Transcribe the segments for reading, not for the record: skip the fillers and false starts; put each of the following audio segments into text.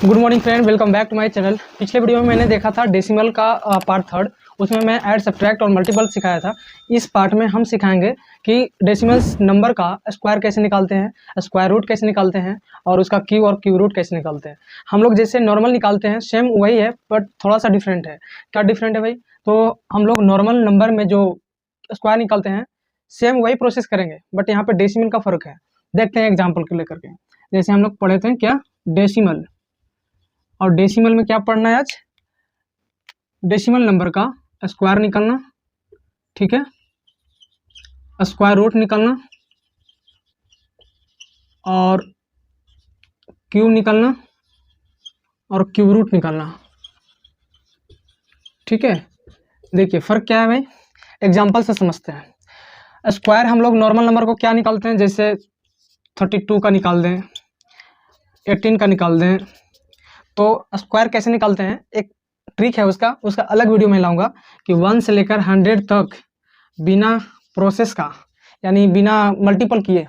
Good morning friend, welcome back to my channel. पिछले video में मैंने देखा था डेसिमल का पार्ट थर्ड। उसमें मैं ऐड सब्ट्रैक्ट और मल्टीपल सिखाया था। इस पार्ट में हम सिखाएंगे कि डेसिमल्स नंबर का स्क्वायर कैसे निकालते हैं, स्क्वायर रूट कैसे निकालते हैं और उसका क्यू और क्यू रूट कैसे निकालते हैं। हम लोग जैसे नॉर्मल निकालते हैं सेम वही है, बट थोड़ा सा डिफरेंट है। क्या डिफरेंट है भाई? तो हम लोग नॉर्मल नंबर में जो स्क्वायर निकालते हैं सेम वही प्रोसेस करेंगे, बट यहाँ पे डेसिमल का फर्क है। देखते हैं एग्जाम्पल को लेकर के। जैसे हम लोग पढ़े थे क्या, डेसिमल। और डेसिमल में क्या पढ़ना है आज? डेसिमल नंबर का स्क्वायर निकालना, ठीक है, स्क्वायर रूट निकालना और क्यूब निकालना और क्यूब रूट निकालना, ठीक है। देखिए फर्क क्या है भाई, एग्जाम्पल से समझते हैं। स्क्वायर हम लोग नॉर्मल नंबर को क्या निकालते हैं, जैसे 32 का निकाल दें, 18 का निकाल दें। तो स्क्वायर कैसे निकालते हैं, एक ट्रिक है उसका अलग वीडियो में लाऊंगा कि 1 से लेकर 100 तक बिना प्रोसेस का, यानी बिना मल्टीपल किए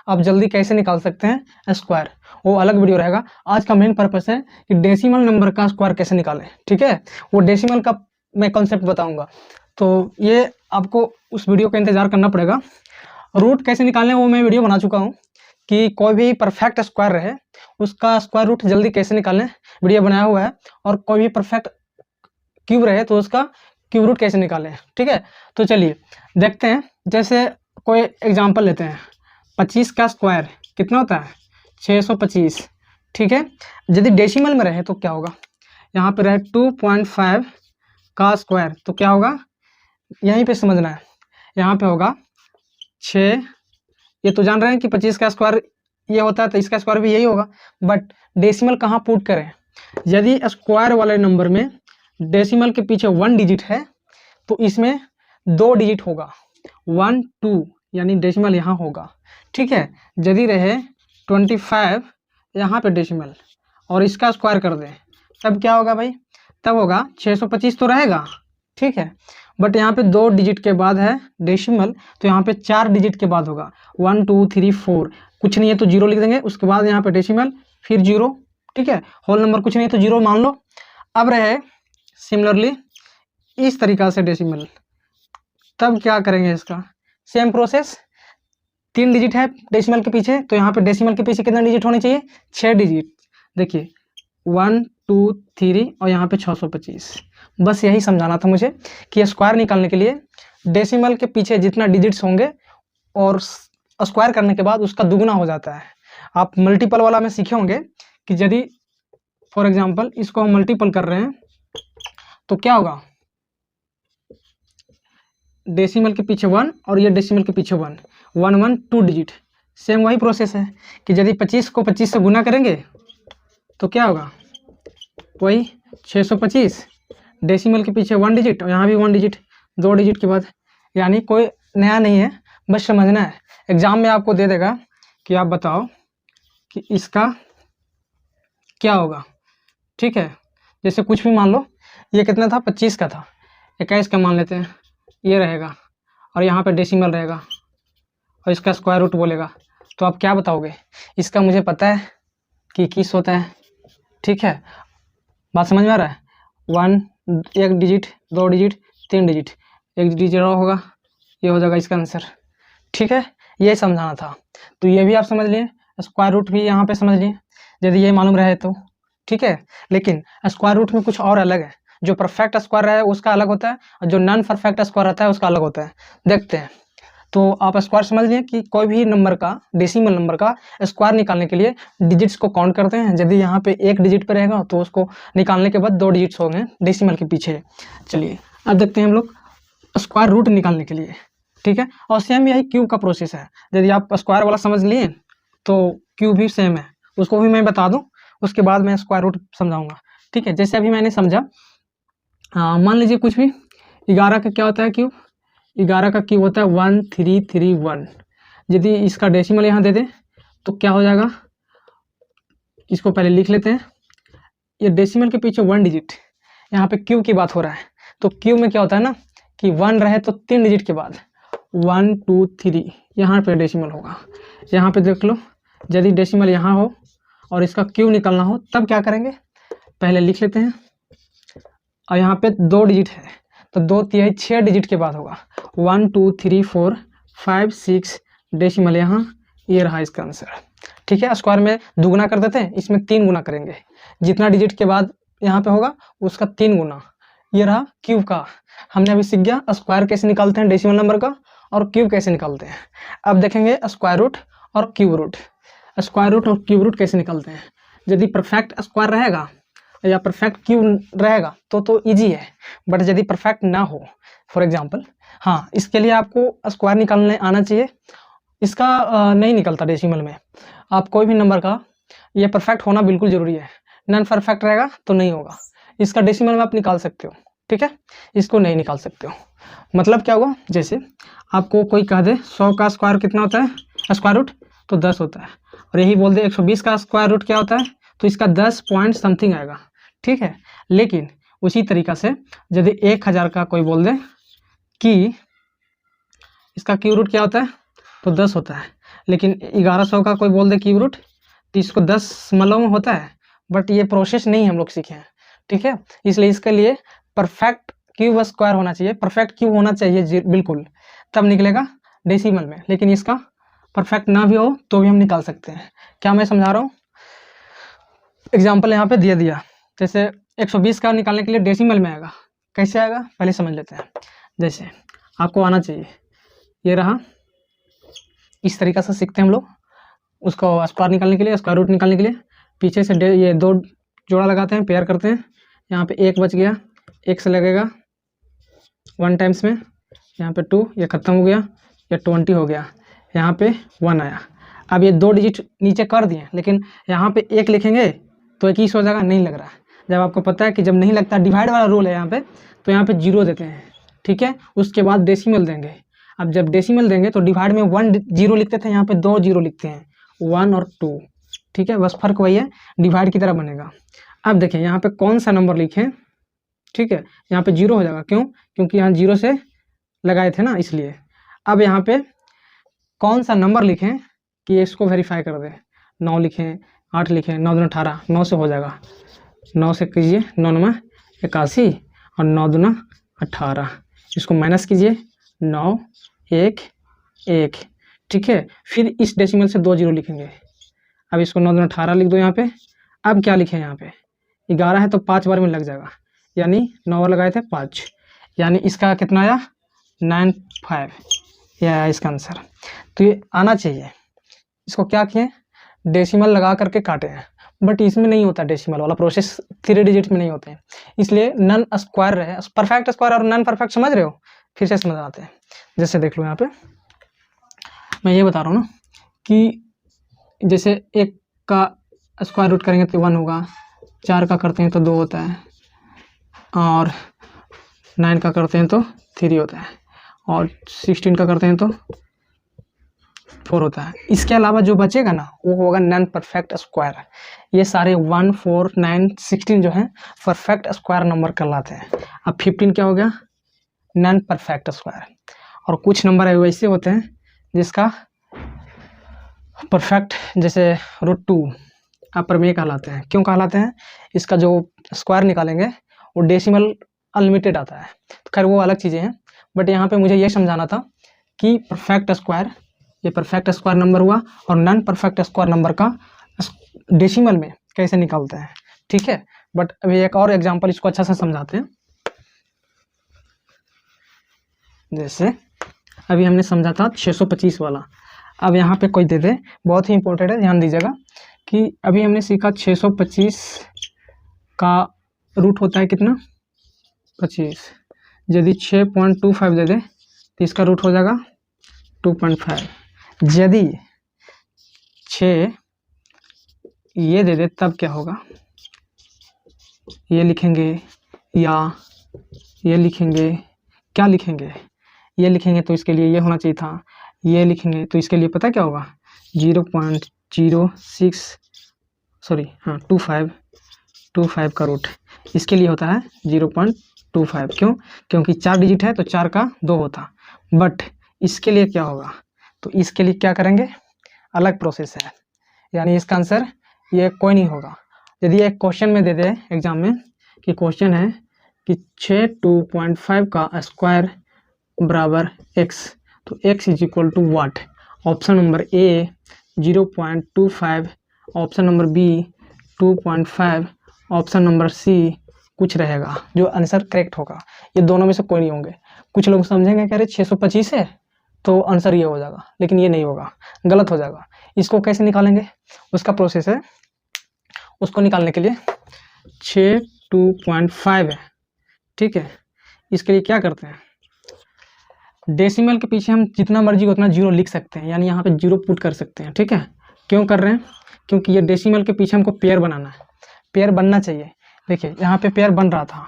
आप जल्दी कैसे निकाल सकते हैं स्क्वायर, वो अलग वीडियो रहेगा। आज का मेन पर्पस है कि डेसिमल नंबर का स्क्वायर कैसे निकालें, ठीक है। वो डेसिमल का मैं कॉन्सेप्ट बताऊंगा, तो ये आपको उस वीडियो का इंतजार करना पड़ेगा। रूट कैसे निकालने वो मैं वीडियो बना चुका हूँ कि कोई भी परफेक्ट स्क्वायर रहे उसका स्क्वायर रूट जल्दी कैसे निकालें, वीडियो बनाया हुआ है। और कोई भी परफेक्ट क्यूब रहे तो उसका क्यूब रूट कैसे निकालें, ठीक है। तो चलिए देखते हैं। जैसे कोई एग्जांपल लेते हैं, 25 का स्क्वायर कितना होता है, 625, ठीक है। यदि डेसिमल में रहे तो क्या होगा, यहाँ पे रहे 2.5 का स्क्वायर तो क्या होगा, यहीं पे समझना है। यहाँ पे होगा 6, ये तो जान रहे हैं कि 25 का स्क्वायर ये होता है तो इसका स्क्वायर भी यही होगा, बट डेसिमल कहाँ पुट करें। यदि स्क्वायर वाले नंबर में डेसिमल के पीछे 1 डिजिट है तो इसमें 2 डिजिट होगा, 1 2, यानी डेसिमल यहाँ होगा, ठीक है। यदि रहे 25 यहाँ पे डेसिमल और इसका स्क्वायर कर दें तब क्या होगा भाई, तब होगा 625 तो रहेगा, ठीक है। बट यहाँ पे 2 डिजिट के बाद है डेसिमल, तो यहाँ पे 4 डिजिट के बाद होगा 1 2 3 4, कुछ नहीं है तो 0 लिख देंगे, उसके बाद यहाँ पे डेसिमल फिर 0, ठीक है। होल नंबर कुछ नहीं है तो 0 मान लो। अब रहे सिमिलरली इस तरीका से डेसिमल, तब क्या करेंगे, इसका सेम प्रोसेस। 3 डिजिट है डेसिमल के पीछे तो यहाँ पे डेसिमल के पीछे कितना डिजिट होने चाहिए, 6 डिजिट। देखिए 1 2 3 और यहाँ पे 625। बस यही समझाना था मुझे कि स्क्वायर निकालने के लिए डेसिमल के पीछे जितना डिजिट्स होंगे और स्क्वायर करने के बाद उसका दुगुना हो जाता है। आप मल्टीपल वाला में सीखे होंगे कि यदि फॉर एग्जांपल इसको हम मल्टीपल कर रहे हैं तो क्या होगा, डेसिमल के पीछे 1 और ये डेसिमल के पीछे 1 1 1 2 डिजिट। सेम वही प्रोसेस है कि यदि 25 को 25 से गुना करेंगे तो क्या होगा, वही 625, डेसिमल के पीछे 1 डिजिट और यहाँ भी 1 डिजिट, 2 डिजिट के बाद। यानी कोई नया नहीं है, बस समझना है। एग्जाम में आपको दे देगा कि आप बताओ कि इसका क्या होगा, ठीक है। जैसे कुछ भी मान लो, ये कितना था, 25 का था, 21 का मान लेते हैं, ये रहेगा और यहाँ पे डेसिमल रहेगा और इसका स्क्वायर रूट बोलेगा, तो आप क्या बताओगे। इसका मुझे पता है कि 21 होता है, ठीक है। बात समझ में आ रहा है। 1 डिजिट, 2 डिजिट, 3 डिजिट, 1 डिजिट और होगा, ये हो जाएगा इसका आंसर, ठीक है। ये समझाना था, तो ये भी आप समझ लिए, स्क्वायर रूट भी यहाँ पे समझ लिए यदि ये मालूम रहे तो, ठीक है। लेकिन स्क्वायर रूट में कुछ और अलग है, जो परफेक्ट स्क्वायर है उसका अलग होता है और जो नॉन परफेक्ट स्क्वायर रहता है उसका अलग होता है। देखते हैं। तो आप स्क्वायर समझ लिए कि कोई भी नंबर का, डेसिमल नंबर का स्क्वायर निकालने के लिए डिजिट्स को काउंट करते हैं। यदि यहाँ पे 1 डिजिट पे रहेगा तो उसको निकालने के बाद 2 डिजिट्स होंगे डेसिमल के पीछे। चलिए अब देखते हैं हम लोग स्क्वायर रूट निकालने के लिए, ठीक है। और सेम यही क्यूब का प्रोसेस है। यदि आप स्क्वायर वाला समझ लिए तो क्यूब भी सेम है, उसको भी मैं बता दूं, उसके बाद मैं स्क्वायर रूट समझाऊंगा, ठीक है। जैसे अभी मैंने समझा, मान लीजिए कुछ भी 11 का क्या होता है क्यूब, 11 का क्यूब होता है 1331। यदि इसका डेसिमल यहाँ दे दें तो क्या हो जाएगा, इसको पहले लिख लेते हैं। ये डेसिमल के पीछे 1 डिजिट, यहाँ पे क्यूब की बात हो रहा है तो क्यूब में क्या होता है ना कि 1 रहे तो 3 डिजिट के बाद 1 2 3 यहाँ पे डेसिमल होगा। यहाँ पे देख लो, यदि डेसिमल यहाँ हो और इसका क्यूब निकालना हो तब क्या करेंगे, पहले लिख लेते हैं। और यहाँ पे 2 डिजिट है तो 2 तिहाई 6 डिजिट के बाद होगा। 1 2 3 4 5 6 डेसिमल यहाँ, ये रहा इसका आंसर। ठीक है, स्क्वायर में दुगुना कर देते हैं, इसमें 3 गुना करेंगे। जितना डिजिट के बाद यहाँ पे होगा उसका 3 गुना। ये रहा क्यूब का। हमने अभी सीख गया स्क्वायर कैसे निकालते हैं डेसिमल नंबर का, और क्यूब कैसे निकालते हैं। अब देखेंगे स्क्वायर रूट और क्यूब रूट। स्क्वायर रूट और क्यूब रूट कैसे निकालते हैं। यदि परफेक्ट स्क्वायर रहेगा या परफेक्ट क्यूब रहेगा तो इजी है, बट यदि परफेक्ट ना हो, फॉर एग्जांपल, हाँ, इसके लिए आपको स्क्वायर निकालने आना चाहिए। इसका नहीं निकलता डेसिमल में। आप कोई भी नंबर का ये परफेक्ट होना बिल्कुल ज़रूरी है, नॉन परफेक्ट रहेगा तो नहीं होगा। इसका डेसिमल में आप निकाल सकते हो, ठीक है, इसको नहीं निकाल सकते हो। मतलब क्या हुआ, जैसे आपको कोई कह दे 100 का स्क्वायर कितना होता है, स्क्वायर रूट तो 10 होता है, और यही बोल दे 120 का स्क्वायर रूट क्या होता है, तो इसका 10 पॉइंट समथिंग आएगा। ठीक है, लेकिन उसी तरीक़ा से यदि 1000 का कोई बोल दे कि इसका क्यूब रूट क्या होता है, तो 10 होता है, लेकिन 1100 का कोई बोल दे क्यूब रूट तो इसको 10 दशमलव में होता है, बट ये प्रोसेस नहीं हम लोग सीखे हैं। ठीक है, इसलिए इसके लिए परफेक्ट क्यूब स्क्वायर होना चाहिए, परफेक्ट क्यूब होना चाहिए बिल्कुल, तब निकलेगा डेसिमल में। लेकिन इसका परफेक्ट ना भी हो तो भी हम निकाल सकते हैं। क्या मैं समझा रहा हूँ, एग्जाम्पल यहाँ पे दिया जैसे 120 का निकालने के लिए डेसिमल में आएगा, कैसे आएगा पहले समझ लेते हैं। जैसे आपको आना चाहिए, ये रहा, इस तरीक़ा से सीखते हैं हम लोग उसको स्क्वायर निकालने के लिए, स्क्वायर रूट निकालने के लिए। पीछे से ये 2 जोड़ा लगाते हैं, पेयर करते हैं। यहाँ पे 1 बच गया, 1 से लगेगा 1 टाइम्स में, यहाँ पे 2, ये ख़त्म हो गया, ये 20 हो गया, यहाँ पे 1 आया। अब ये 2 डिजिट नीचे कर दिए, लेकिन यहाँ पे 1 लिखेंगे तो 21 हो जाएगा, नहीं लग रहा है। जब आपको पता है कि जब नहीं लगता, डिवाइड वाला रूल है यहाँ पे, तो यहाँ पे 0 देते हैं। ठीक है, उसके बाद डेसिमल देंगे। अब जब डेसिमल देंगे तो डिवाइड में 1 0 लिखते थे, यहाँ पे 2 0 लिखते हैं, 1 और 2। ठीक है, बस फर्क वही है, डिवाइड की तरह बनेगा। अब देखें यहाँ पे कौन सा नंबर लिखें। ठीक है, यहाँ पे 0 हो जाएगा, क्यों, क्योंकि यहाँ 0 से लगाए थे ना, इसलिए। अब यहाँ पे कौन सा नंबर लिखें कि इसको वेरीफाई कर दे। 9 लिखें, 8 लिखें, 9 दूना 18, 9 से हो जाएगा। 9 से कीजिए, 9 9 81 और 9 दूना 18, इसको माइनस कीजिए, 9 1 1। ठीक है, फिर इस डेसिमल से 2 0 लिखेंगे। अब इसको 9 दूना 18 लिख दो यहाँ पे। अब क्या लिखें, यहाँ पे 11 है तो 5 बार में लग जाएगा, यानी 9 और लगाए थे 5, यानी इसका कितना आया 95, यह आया इसका आंसर। तो ये आना चाहिए। इसको क्या किए, डेसिमल लगा करके काटे हैं, बट इसमें नहीं होता डेसिमल वाला प्रोसेस, 3 डिजिट में नहीं होते हैं, इसलिए नन स्क्वायर रहे। परफेक्ट स्क्वायर और नन परफेक्ट समझ रहे हो, फिर से समझ आते हैं। जैसे देख लो यहाँ पे मैं ये बता रहा हूँ ना कि जैसे 1 का स्क्वायर रूट करेंगे तो 1 होगा, 4 का करते हैं तो 2 होता है, और 9 का करते हैं तो 3 होता है, और 16 का करते हैं तो 4 होता है। इसके अलावा जो बचेगा ना वो होगा नॉन परफेक्ट स्क्वायर। ये सारे 1 4 9 16 जो है परफेक्ट स्क्वायर नंबर कहलाते हैं। अब 15 क्या हो गया, नॉन परफेक्ट स्क्वायर। और कुछ नंबर वैसे होते हैं जिसका परफेक्ट, जैसे √2 अप्रमेय कहलाते हैं। क्यों कहलाते हैं, इसका जो स्क्वायर निकालेंगे वो डेसिमल अनलिमिटेड आता है। तो खैर वो अलग चीज़ें हैं, बट यहाँ पे मुझे ये समझाना था कि परफेक्ट स्क्वायर, ये परफेक्ट स्क्वायर नंबर हुआ, और नॉन परफेक्ट स्क्वायर नंबर का डेसिमल में कैसे निकालते हैं। ठीक है, बट अभी एक और एग्जांपल इसको अच्छा से समझाते हैं। जैसे अभी हमने समझा था 625 वाला, अब यहाँ पे कोई दे दे, बहुत ही इंपॉर्टेंट है, ध्यान दीजिएगा कि अभी हमने सीखा 625 का रूट होता है कितना, 25। यदि 6.25 दे दे तो इसका रूट हो जाएगा 2.5। यदि 6 ये दे दे तब क्या होगा, ये लिखेंगे या ये लिखेंगे, क्या लिखेंगे, ये लिखेंगे तो इसके लिए ये होना चाहिए था, ये लिखेंगे तो इसके लिए पता क्या होगा 0.06 सॉरी हाँ 25 का रूट इसके लिए होता है 0.25। क्यों, क्योंकि 4 डिजिट है तो 4 का 2 होता। बट इसके लिए क्या होगा, तो इसके लिए क्या करेंगे, अलग प्रोसेस है, यानी इसका आंसर ये कोई नहीं होगा। यदि एक क्वेश्चन में दे दे एग्जाम में कि क्वेश्चन है कि 6 2.5 का स्क्वायर बराबर x, तो x is equal to what. Option number A 0.25, option number B 2.5, option number C कुछ रहेगा जो आंसर करेक्ट होगा। ये दोनों में से कोई नहीं होंगे। कुछ लोग समझेंगे कि अरे 625 है तो आंसर ये हो जाएगा, लेकिन ये नहीं होगा, गलत हो जाएगा। इसको कैसे निकालेंगे, उसका प्रोसेस है। उसको निकालने के लिए 6 2.5 है, ठीक है। इसके लिए क्या करते हैं, डेसिमल के पीछे हम जितना मर्जी उतना जीरो लिख सकते हैं, यानी यहाँ पे जीरो पुट कर सकते हैं, ठीक है। क्यों कर रहे हैं, क्योंकि ये डेसिमल के पीछे हमको पेयर बनाना है, पेयर बनना चाहिए। देखिए यहाँ पे पेयर बन रहा था,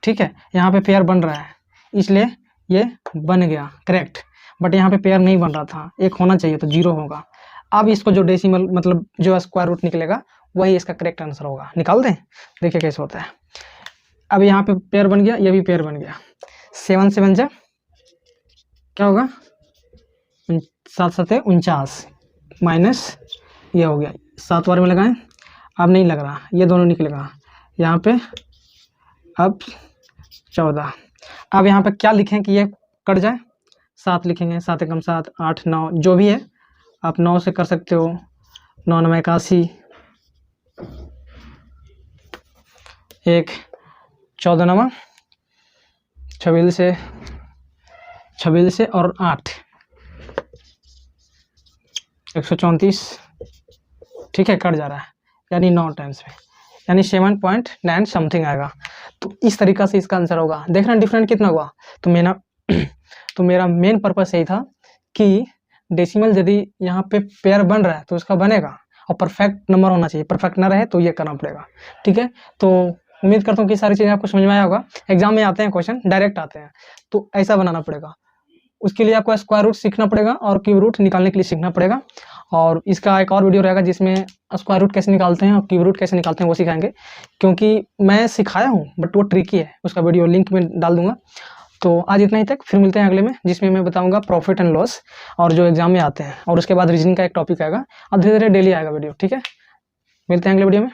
ठीक है, यहाँ पे पेयर बन रहा है, इसलिए ये बन गया करेक्ट। बट यहाँ पे पेयर नहीं बन रहा था, एक होना चाहिए तो जीरो होगा। अब इसको जो डेसिमल मतलब जो स्क्वायर रूट निकलेगा वही इसका करेक्ट आंसर होगा। निकाल दें, देखिए कैसे होता है। अब यहाँ पे पेयर बन गया, ये भी पेयर बन गया। 7 7 जा क्या होगा, 7 7 49 माइनस ये हो गया। 7 बार में लगाएं, अब नहीं लग रहा, ये दोनों निकलेगा यहाँ पे। अब 14, अब यहाँ पे क्या लिखें कि ये कट जाए, 7 लिखेंगे, 7 एकम 7, 8 9 जो भी है आप 9 से कर सकते हो। 9 9 81, 1 14 9 26 से और 8 134, ठीक है, कट जा रहा है, यानी 9 टाइम्स में, यानी 7.9 समथिंग आएगा। तो इस तरीक़ा से इसका आंसर होगा। देखना डिफरेंट कितना हुआ। तो मेरा मेन पर्पस यही था कि डेसिमल यदि यहाँ पे पेयर बन रहा है तो उसका बनेगा, और परफेक्ट नंबर होना चाहिए, परफेक्ट ना रहे तो ये करना पड़ेगा, ठीक है। तो उम्मीद करता हूँ कि सारी चीज़ें आपको समझ में आया होगा। एग्जाम में आते हैं क्वेश्चन डायरेक्ट आते हैं, तो ऐसा बनाना पड़ेगा। उसके लिए आपको स्क्वायर रूट सीखना पड़ेगा और क्यूब रूट निकालने के लिए सीखना पड़ेगा। और इसका एक और वीडियो रहेगा जिसमें स्क्वायर रूट कैसे निकालते हैं और क्यूब रूट कैसे निकालते हैं वो सिखाएंगे, क्योंकि मैं सिखाया हूँ बट वो ट्रिकी है। उसका वीडियो लिंक में डाल दूंगा। तो आज इतना ही तक, फिर मिलते हैं अगले में, जिसमें मैं बताऊंगा प्रॉफिट एंड लॉस और जो एग्जाम में आते हैं, और उसके बाद रीजनिंग का एक टॉपिक आएगा और धीरे धीरे डेली आएगा वीडियो, ठीक है। मिलते हैं अगले वीडियो में।